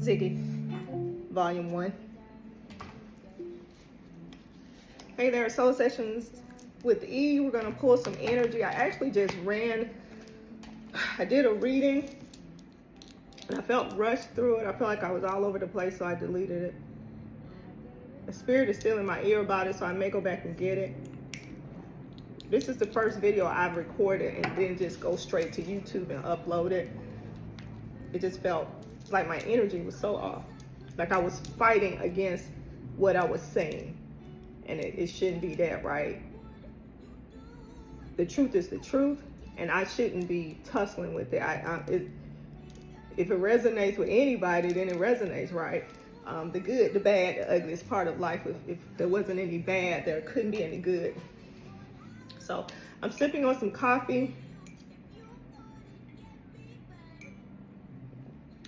Ziggy, Volume 1. Hey there, Soul Sessions with E. We're going to pull some energy. I actually just I did a reading, and I felt rushed through it. I felt like I was all over the place, so I deleted it. The spirit is still in my ear about it, so I may go back and get it. This is the first video I've recorded and then just go straight to YouTube and upload it. It just felt like my energy was so off. Like I was fighting against what I was saying. And it shouldn't be that, right? The truth is the truth, and I shouldn't be tussling with it. If it resonates with anybody, then it resonates, right? The good, the bad, the ugly is part of life. If there wasn't any bad, there couldn't be any good. So I'm sipping on some coffee.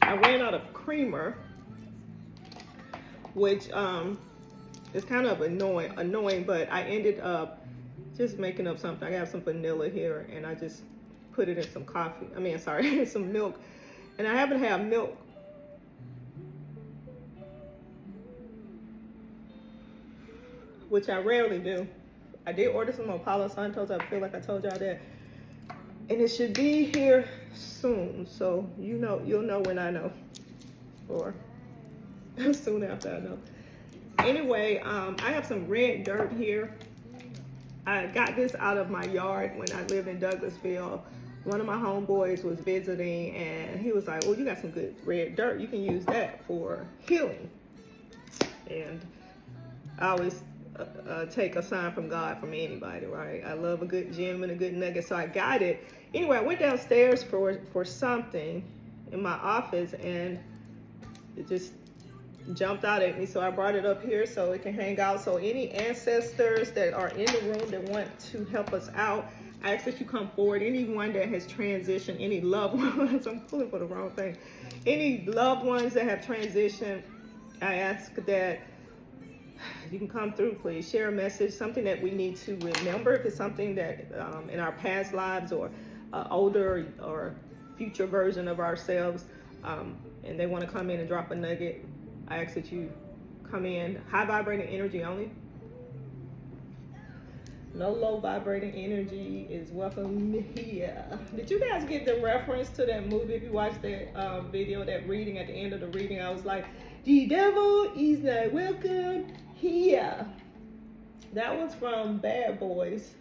I ran out of creamer, which is kind of annoying, but I ended up just making up something. I got some vanilla here, and I just put it in some coffee. Some milk. And I happen to have milk. Which I rarely do. I did order some more Palo Santos. I feel like I told y'all that. And it should be here soon. So you'll know when I know. Or soon after I know. Anyway, I have some red dirt here. I got this out of my yard when I lived in Douglasville. One of my homeboys was visiting, and he was like, "Oh, you got some good red dirt. You can use that for healing." And I always take a sign from God from anybody, right? I love a good gem and a good nugget, so I got it. Anyway, I went downstairs for something in my office, and it just jumped out at me, so I brought it up here so it can hang out. So any ancestors that are in the room that want to help us out, I ask that you come forward. Anyone that has transitioned, any loved ones, I'm pulling for the wrong thing, any loved ones that have transitioned, I ask that you can come through, please. Share a message, something that we need to remember. If it's something that in our past lives or older or future version of ourselves, and they want to come in and drop a nugget, I ask that you come in. High vibrating energy only. No low vibrating energy is welcome here. Did you guys get the reference to that movie? If you watched that video, that reading, at the end of the reading, I was like, the devil is not welcome here. That was from Bad Boys.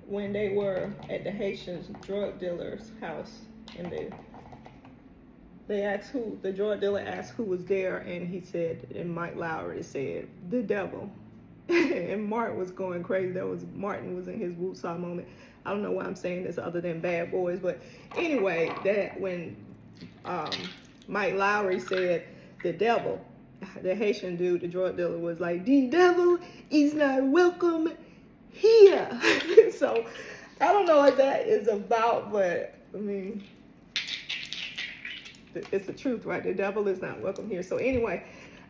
When they were at the Haitian drug dealer's house, and they asked the drug dealer asked who was there, and he said, and Mike Lowry said, the devil. And Martin was going crazy. Martin was in his Woosah moment. I don't know why I'm saying this other than Bad Boys, but anyway, that when Mike Lowry said the devil, the Haitian dude, the drug dealer, was like, the devil is not welcome here. So I don't know what that is about, but I mean, it's the truth, right? The devil is not welcome here. So anyway,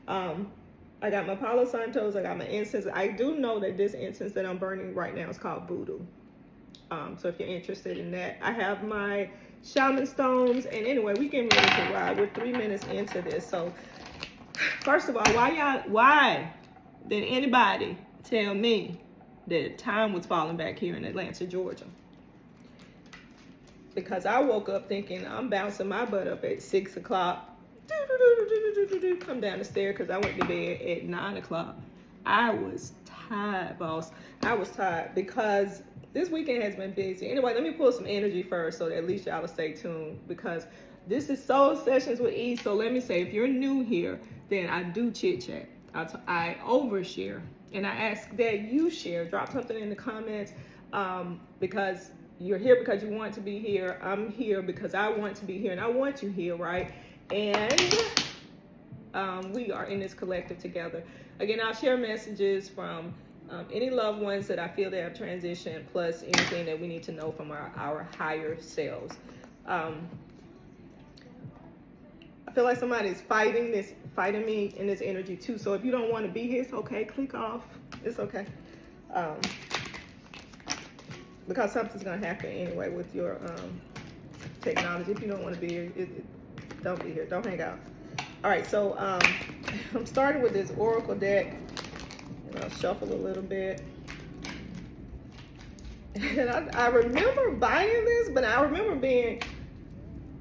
I got my Palo Santos, I got my incense. I do know that this incense that I'm burning right now is called Voodoo. So if you're interested in that, I have my shaman stones. And anyway, we getting ready to ride. We're 3 minutes into this. So first of all, why did anybody tell me that time was falling back here in Atlanta, Georgia? Because I woke up thinking I'm bouncing my butt up at 6 o'clock. Come down the stairs because I went to bed at 9 o'clock. I was tired, boss. I was tired because this weekend has been busy. Anyway, let me pull some energy first so that at least y'all will stay tuned, because this is Soul Sessions with E. So let me say, if you're new here, then I do chit chat. I overshare, and I ask that you share. Drop something in the comments, because you're here because you want to be here. I'm here because I want to be here, and I want you here, right? And we are in this collective together. Again, I'll share messages from any loved ones that I feel that have transitioned, plus anything that we need to know from our higher selves. I feel like somebody's fighting me in this energy too. So if you don't want to be here, it's okay. Click off. It's okay. Because something's gonna happen anyway with your technology. If you don't want to be here, don't be here. Don't hang out. All right, so I'm starting with this Oracle deck, and I'll shuffle a little bit. And I remember buying this, but I remember being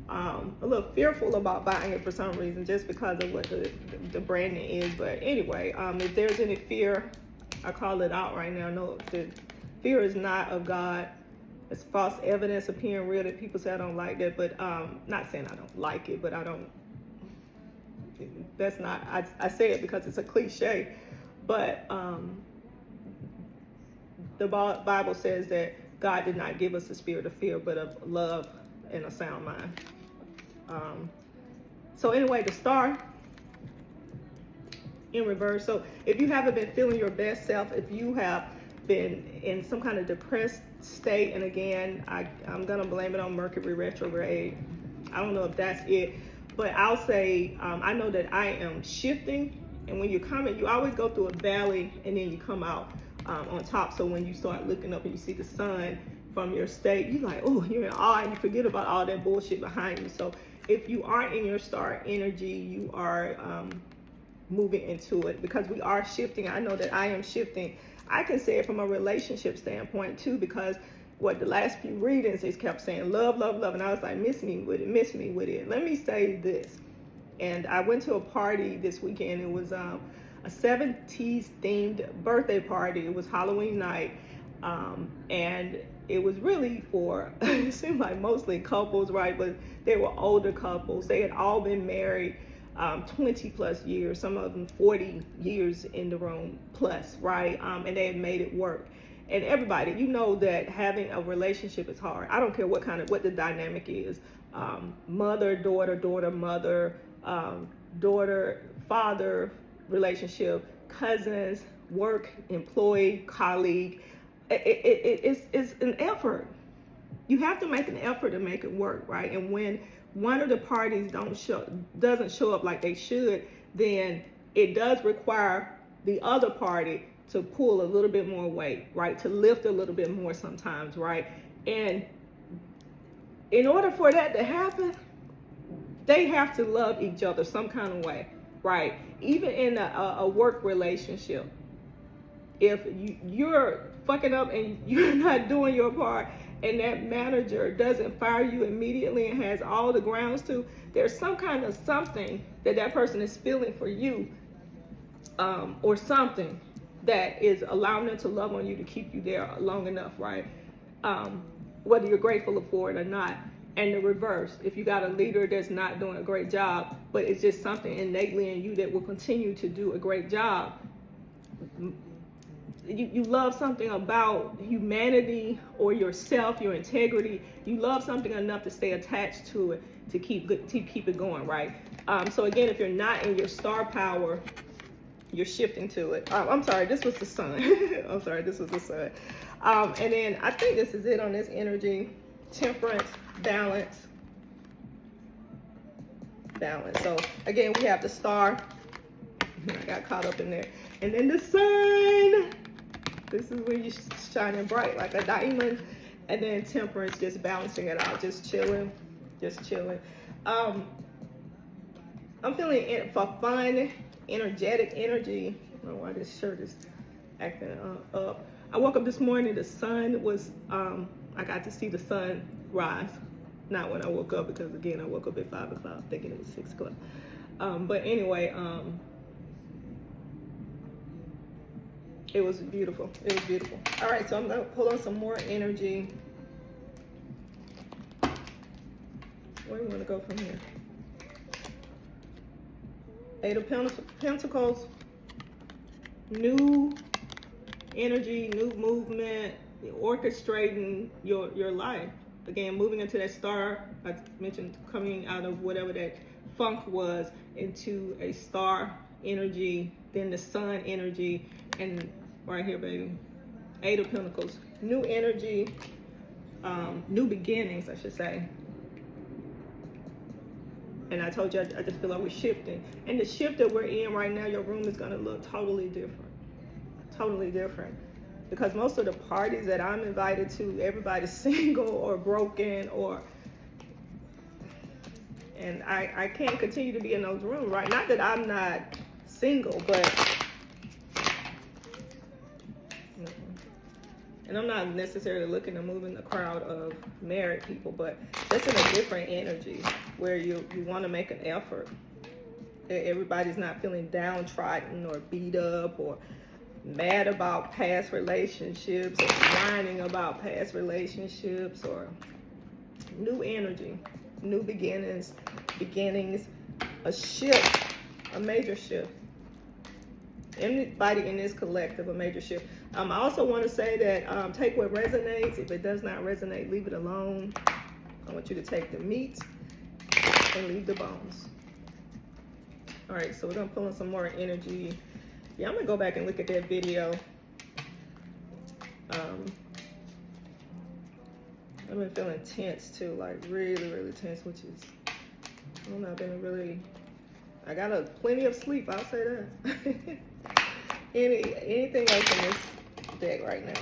a little fearful about buying it for some reason, just because of what the branding is. But anyway, if there's any fear, I call it out right now. No, the fear is not of God. It's false evidence appearing real that people say I don't like that, but not saying I don't like it, but I don't. That's not. I say it because it's a cliche, but the Bible says that God did not give us a spirit of fear, but of love and a sound mind. So anyway, the star in reverse. So if you haven't been feeling your best self, if you have been in some kind of depressed state, and again, I'm gonna blame it on Mercury retrograde. I don't know if that's it, but I'll say I know that I am shifting. And when you're coming, you always go through a valley and then you come out on top. So when you start looking up and you see the sun from your state, you're like, oh, you're in awe, and you forget about all that bullshit behind you. So if you aren't in your star energy, you are moving into it, because we are shifting. I know that I am shifting. I can say it from a relationship standpoint too, because what the last few readings is kept saying love, love, love, and I was like, miss me with it, miss me with it. Let me say this. And I went to a party this weekend. It was a 70s themed birthday party. It was Halloween night, and it was really for, it seemed like mostly couples, right? But they were older couples. They had all been married 20 plus years, some of them 40 years in the room plus, right? And they had made it work. And everybody, you know that having a relationship is hard. I don't care what the dynamic is. Mother, daughter, daughter, mother, daughter, father relationship, cousins, work, employee, colleague. It's an effort. You have to make an effort to make it work, right? And when one of the parties doesn't show up like they should, then it does require the other party to pull a little bit more weight, right? To lift a little bit more sometimes, right? And in order for that to happen, they have to love each other some kind of way, right? Even in a work relationship, if you're fucking up and you're not doing your part, and that manager doesn't fire you immediately and has all the grounds to, there's some kind of something that person is feeling for you, or something that is allowing them to love on you to keep you there long enough, right? Whether you're grateful for it or not. And the reverse, if you got a leader that's not doing a great job, but it's just something innately in you that will continue to do a great job, you love something about humanity or yourself, your integrity. You love something enough to stay attached to it, to keep it going, right? So again, if you're not in your star power, you're shifting to it. I'm sorry, this was the sun. I'm sorry, this was the sun. And then I think this is it on this energy. Temperance, balance. So again, we have the star. I got caught up in there. And then the sun. This is when you're shining bright like a diamond. And then temperance, just balancing it out, just chilling. I'm feeling it for fun, energetic energy. I don't know why this shirt is acting up. I woke up this morning, the sun was, I got to see the sun rise. Not when I woke up, because again, I woke up at 5 o'clock thinking it was 6 o'clock. But anyway, it was beautiful. All right, so I'm gonna pull on some more energy. Where do you want to go from here? Eight of Pentacles, new energy, new movement, orchestrating your life. Again, moving into that star, I mentioned, coming out of whatever that funk was into a star energy, then the sun energy, and right here, baby, Eight of Pentacles, new energy, new beginnings, I should say. And I told you, I just feel like we're shifting. And the shift that we're in right now, your room is going to look totally different. Because most of the parties that I'm invited to, everybody's single or broken, or And I can't continue to be in those rooms, right? Not that I'm not single, but and I'm not necessarily looking to move in the crowd of married people, but just in a different energy where you want to make an effort. Everybody's not feeling downtrodden or beat up or mad about past relationships or whining about past relationships, or new energy, new beginnings, a shift, a major shift. Anybody in this collective, a major shift. I also want to say that take what resonates. If it does not resonate, leave it alone. I want you to take the meat and leave the bones. All right, so we're gonna pull in some more energy. Yeah, I'm gonna go back and look at that video. I've been feeling tense too, like really, really tense, which is, I don't know, I've been really, I got plenty of sleep, I'll say that. Anything else in this deck right now?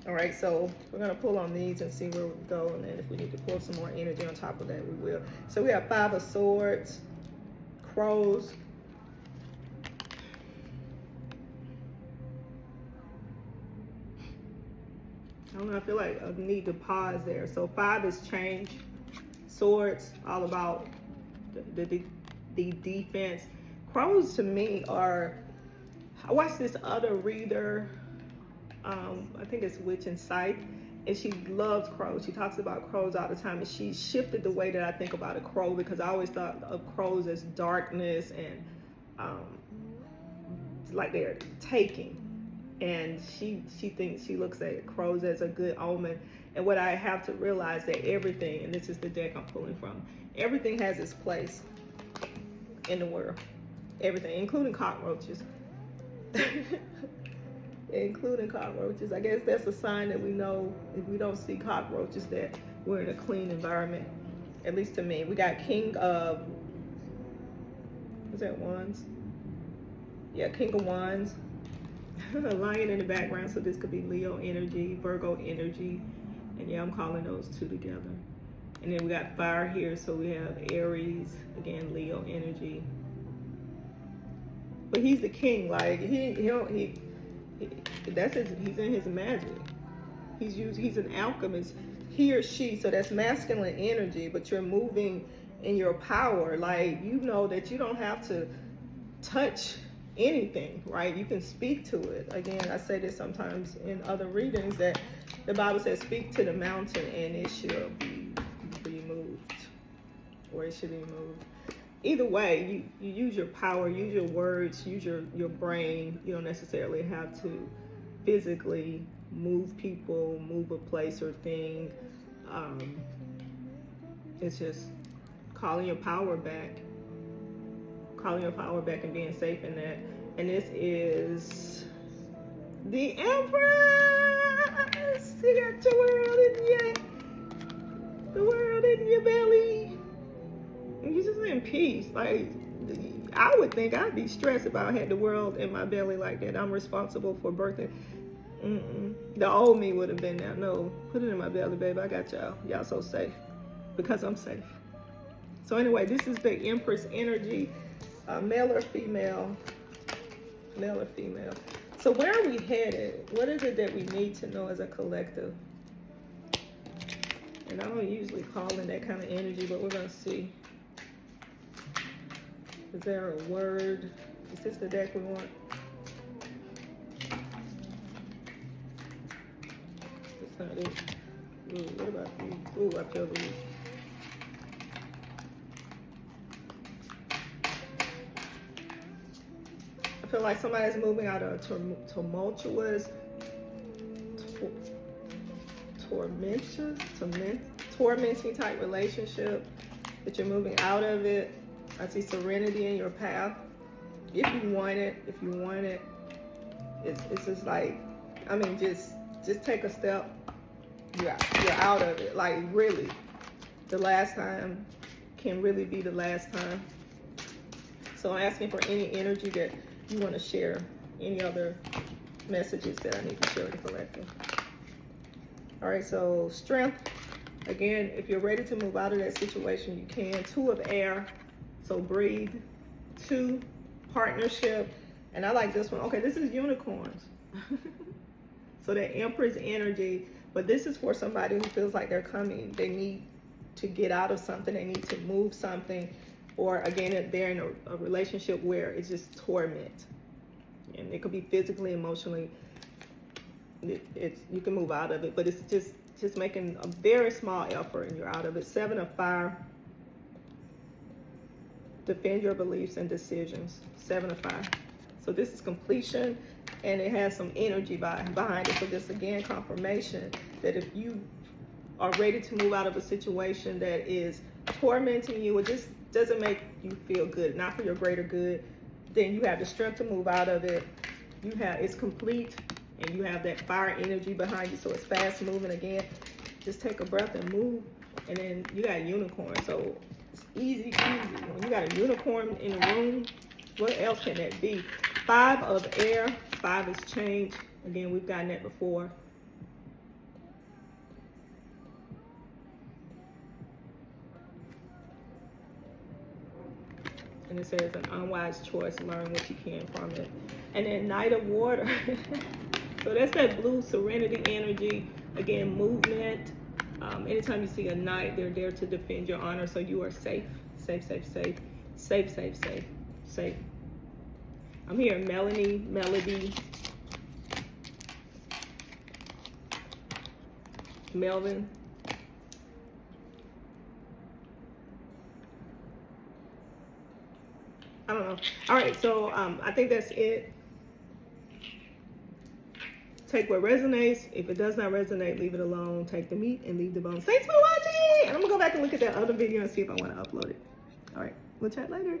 All right, so we're gonna pull on these and see where we go, and then if we need to pull some more energy on top of that, we will. So we have 5 of Swords, Crows, I don't know, I feel like I need to pause there. So 5 is change, Swords, all about the defense. Crows to me are, I watched this other reader, I think it's Witch Insight, and she loves crows. She talks about crows all the time, and she shifted the way that I think about a crow, because I always thought of crows as darkness and like they're taking. And she thinks, she looks at crows as a good omen. And what I have to realize that everything, and this is the deck I'm pulling from, everything has its place in the world. Everything, including cockroaches. Including cockroaches. I guess that's a sign that we know if we don't see cockroaches that we're in a clean environment. At least to me. We got King of, what's that, Wands? Yeah, King of Wands. A lion in the background, so this could be Leo energy, Virgo energy, and yeah, I'm calling those two together. And then we got fire here, so we have Aries, again Leo energy. But he's the king, like that's he's in his magic. He's an alchemist, he or she, so that's masculine energy, but you're moving in your power, like you know that you don't have to touch anything, right? You can speak to it. Again, I say this sometimes in other readings, that the Bible says speak to the mountain and it shall be removed, or it should be moved. Either way, you use your power, use your words, use your brain. You don't necessarily have to physically move people, move a place or thing. It's just calling your power back. Calling your power back and being safe in that. And this is the Empress. You got your world in the world in your belly. And you're just in peace. Like, I would think I'd be stressed if I had the world in my belly like that. I'm responsible for birthing. The old me would have been there. No, put it in my belly, baby. I got y'all. Y'all so safe. Because I'm safe. So anyway, this is the Empress energy. Male or female? Male or female? So where are we headed? What is it that we need to know as a collective? And I don't usually call in that kind of energy, but we're going to see. Is there a word? Is this the deck we want? That's not it. Ooh, what about these? Ooh, I feel these. I feel like somebody's moving out of a tumultuous, tormenting type relationship, that you're moving out of it. I see serenity in your path. If you want it, it's just like, I mean, just take a step. You're out of it. Like really, the last time can really be the last time. So I'm asking for any energy that you want to share, any other messages that I need to share with the collective. All right, so strength, Again, if you're ready to move out of that situation, you can. 2 of air, so breathe. 2, partnership. And I like this one. Okay, this is unicorns. So that Empress energy, but this is for somebody who feels like they're coming. They need to get out of something. They need to move something. Or again, they're in a relationship where it's just torment. And it could be physically, emotionally. You can move out of it, but it's just making a very small effort and you're out of it. 7 of fire. Defend your beliefs and decisions. 7 of fire. So this is completion, and it has some energy behind it. So this, again, confirmation that if you are ready to move out of a situation that is tormenting you, it just doesn't make you feel good, not for your greater good, then you have the strength to move out of it. It's complete, and you have that fire energy behind you, so it's fast moving. Again, just take a breath and move. And then you got unicorn, so it's easy peasy. When you got a unicorn in the room, what else can that be? 5 of air. 5 is change. Again, we've gotten that before. And it says an unwise choice, learn what you can from it. And then Knight of Water. So that's that blue serenity energy. Again, movement. Anytime you see a knight, they're there to defend your honor. So you are safe, safe, safe, safe, safe, safe, safe, safe. I'm hearing Melanie, Melody, Melvin. I don't know. All right, so I think that's it. Take what resonates. If it does not resonate, leave it alone. Take the meat and leave the bones. Thanks for watching. And I'm going to go back and look at that other video and see if I want to upload it. All right, we'll chat later.